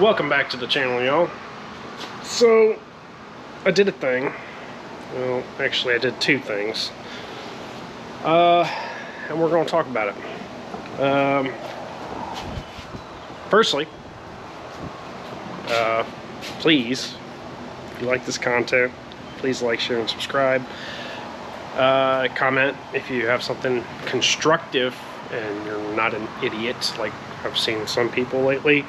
Welcome back to the channel, y'all. So, I did a thing. Well, actually I did two things. And we're going to talk about it. Firstly, please, if you like this content, please like, share, and subscribe. Comment if you have something constructive and you're not an idiot like I've seen some people lately.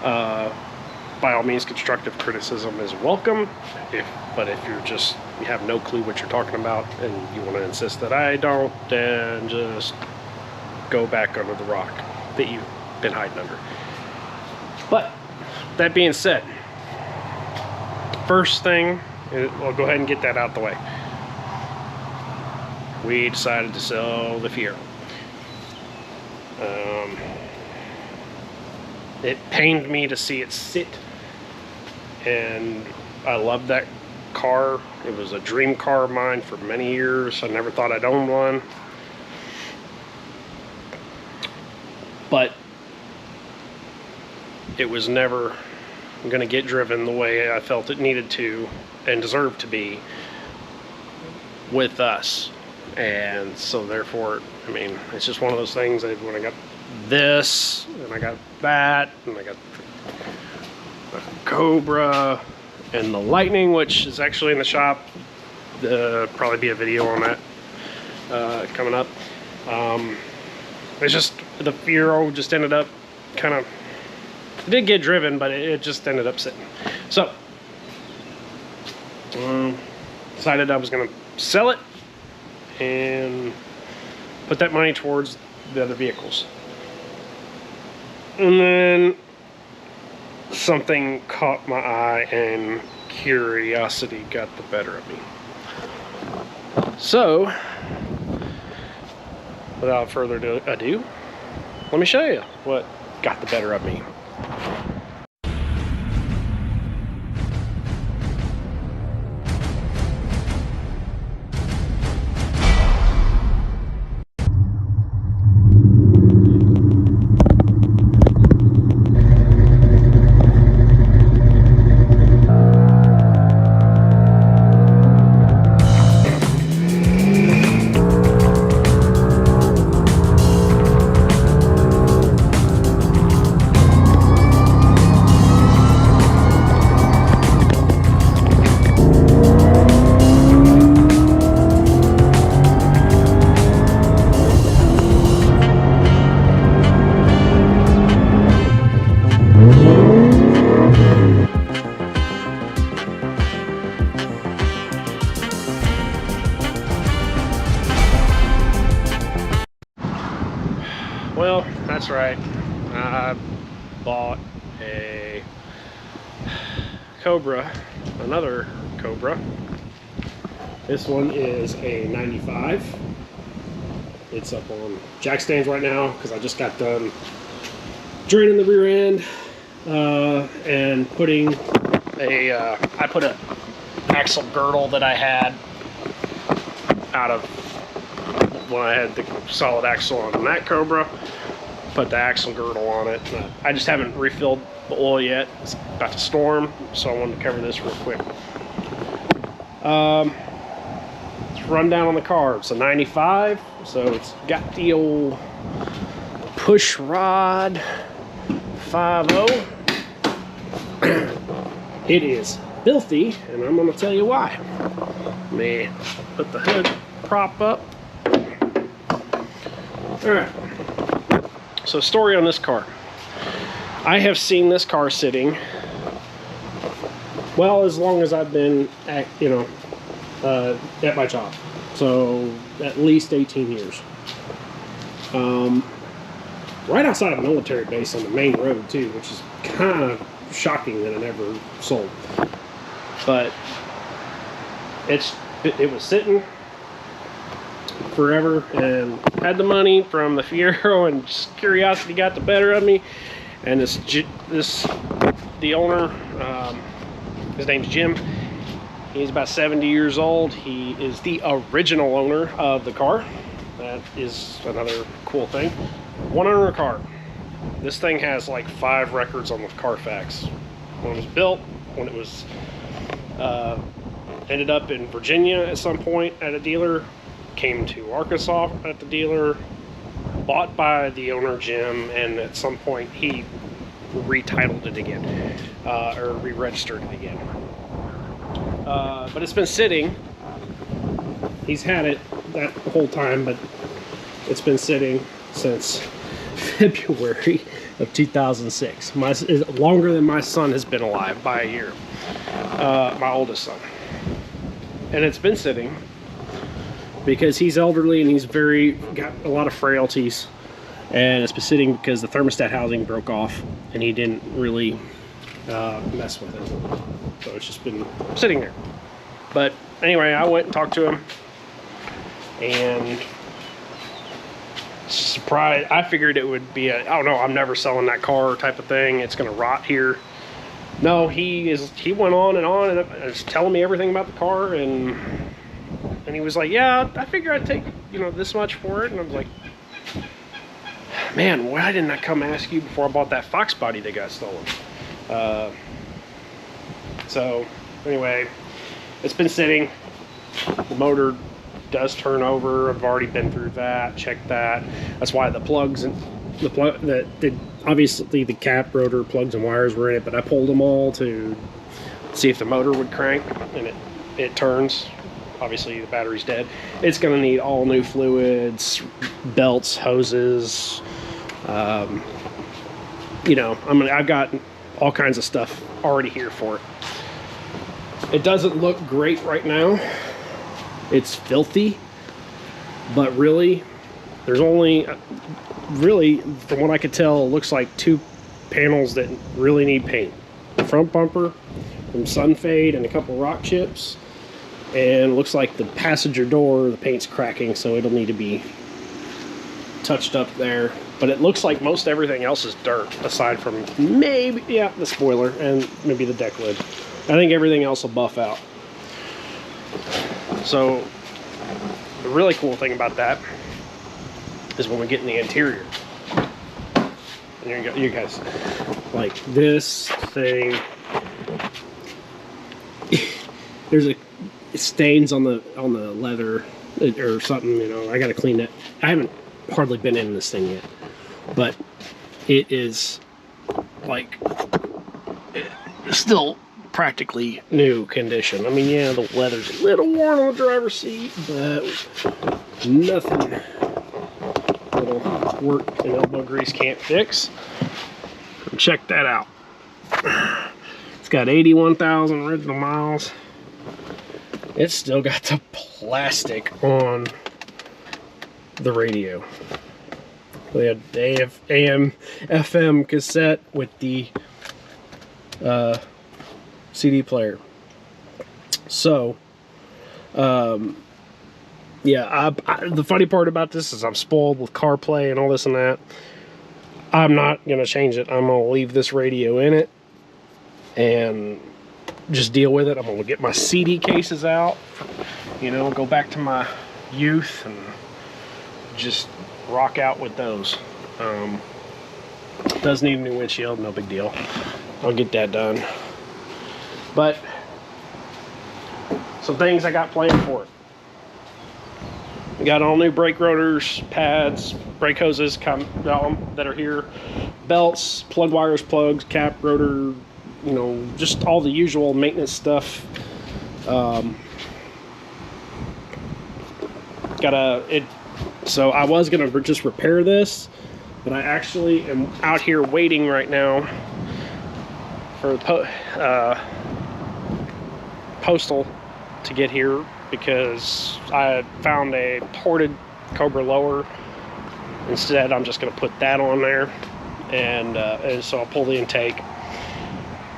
By all means, constructive criticism is welcome. But if you have no clue what you're talking about and you want to insist that I don't, then just go back under the rock that you've been hiding under. But that being said, first thing, I'll go ahead and get that out the way. We decided to sell the Fiero. It pained me to see it sit, and I loved that car. It was a dream car of mine for many years. I never thought I'd own one, but it was never going to get driven the way I felt it needed to and deserved to be with us. And so therefore, I mean, it's just one of those things that when I got this and I got that and I got the Cobra and the Lightning, which is actually in the shop, probably be a video on that coming up. It's just the Fiero just ended up kind of, it did get driven, but it just ended up sitting. So decided I was going to sell it and put that money towards the other vehicles. And then something caught my eye and curiosity got the better of me. So, without further ado, let me show you what got the better of me. Well, that's right. I bought a Cobra, another Cobra. This one is a 95. It's up on jack stands right now because I just got done draining the rear end and putting I put a axle girdle that I had out of when I had the solid axle on that Cobra, put the axle girdle on it. I just haven't refilled the oil yet. It's about to storm, so I wanted to cover this real quick. Let's run down on the car. It's a 95, so it's got the old push rod 5.0. It is filthy, and I'm going to tell you why. Let me put the hood prop up. Alright, so story on this car. I have seen this car sitting, well, as long as I've been at, at my job. So, at least 18 years. Right outside of a military base on the main road, too, which is kind of shocking that it never sold. But, it was sitting forever and had the money from the Fiero, and just curiosity got the better of me. And the owner, his name's Jim. He's about 70 years old. He is the original owner of the car. That is another cool thing. One owner car. This thing has like 5 records on the Carfax. When it was built, when it was ended up in Virginia at some point at a dealer, came to Arkansas at the dealer, bought by the owner Jim, and at some point he retitled it again, or re-registered it again. But it's been sitting. He's had it that whole time, but it's been sitting since February of 2006. Longer than my son has been alive by a year. My oldest son. And it's been sitting because he's elderly and he's got a lot of frailties. And it's been sitting because the thermostat housing broke off and he didn't really mess with it. So it's just been sitting there. But anyway, I went and talked to him, and surprised. I figured it would be a, oh no, I'm never selling that car type of thing. It's gonna rot here. No, he went on and was telling me everything about the car, and he was like, yeah, I figure I'd take, you know, this much for it. And I was like, man, why didn't I come ask you before I bought that Fox body that got stolen? So anyway, it's been sitting. The motor does turn over. I've already been through that, checked that. That's why the plugs and obviously the cap, rotor, plugs and wires were in it, but I pulled them all to see if the motor would crank, and it turns. Obviously the battery's dead. It's gonna need all new fluids, belts, hoses. You know, I've got all kinds of stuff already here for it. It doesn't look great right now. It's filthy, but really, there's only, really, from what I could tell, it looks like 2 panels that really need paint. The front bumper from sun fade and a couple rock chips, and it looks like the passenger door, the paint's cracking, so it'll need to be touched up there. But it looks like most everything else is dirt, aside from maybe, yeah, the spoiler and maybe the deck lid. I think everything else will buff out. So the really cool thing about that is when we get in the interior. And you guys, like this thing, there's stains on the leather or something, you know. I gotta clean that. I haven't hardly been in this thing yet, but it is like still practically new condition. I mean, yeah, the leather's a little worn on the driver's seat, but nothing little work and elbow grease can't fix. Check that out. It's got 81,000 original miles. It's still got the plastic on the radio. We had the AM, FM cassette with the CD player. So, yeah, the funny part about this is I'm spoiled with CarPlay and all this and that. I'm not going to change it. I'm going to leave this radio in it and just deal with it. I'm going to get my CD cases out, you know, go back to my youth and just rock out with those. Does need a new windshield, no big deal. I'll get that done. But some things I got planned for it. We got all new brake rotors, pads, brake hoses that are here, belts, plug wires, plugs, cap, rotor, you know, just all the usual maintenance stuff. So I was gonna just repair this, but I actually am out here waiting right now for postal to get here, because I found a ported Cobra lower. Instead, I'm just going to put that on there, and so I'll pull the intake,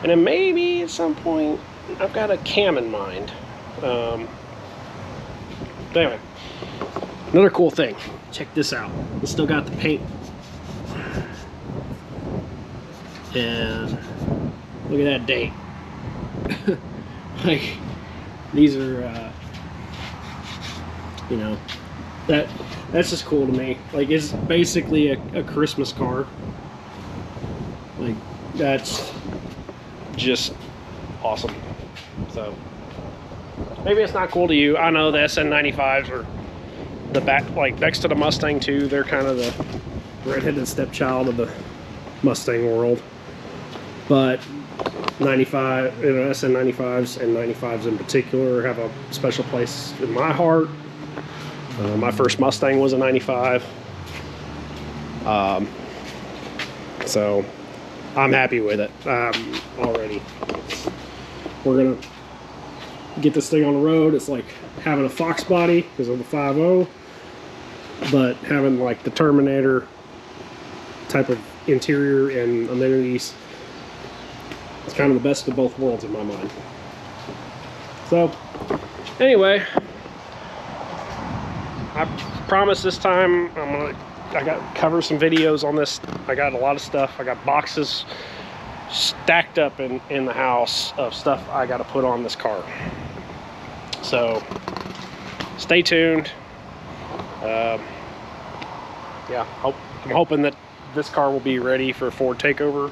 and then maybe at some point I've got a cam in mind. But anyway, another cool thing. Check this out. We still got the paint, and look at that date. Like, these are, you know, that's just cool to me. Like, it's basically a Christmas car. Like, that's just awesome. So maybe it's not cool to you. I know the SN95s are the back, like next to the Mustang too. They're kind of the redheaded stepchild of the Mustang world. But 95, you know, SN95s and 95s in particular have a special place in my heart. My first Mustang was a 95. So I'm happy with it already. We're gonna get this thing on the road. It's like having a Fox body because of the 5.0, but having like the Terminator type of interior and amenities. It's kind of the best of both worlds in my mind. So anyway, I promise this time I got cover some videos on this. I got a lot of stuff. I got boxes stacked up in the house of stuff I got to put on this car. So stay tuned. Yeah, I'm hoping that this car will be ready for Ford Takeover.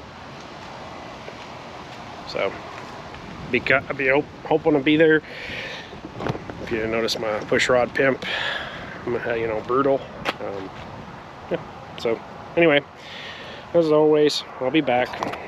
So I'll be hoping to be there. If you notice my push rod pimp, you know, brutal. Yeah. So anyway, as always, I'll be back.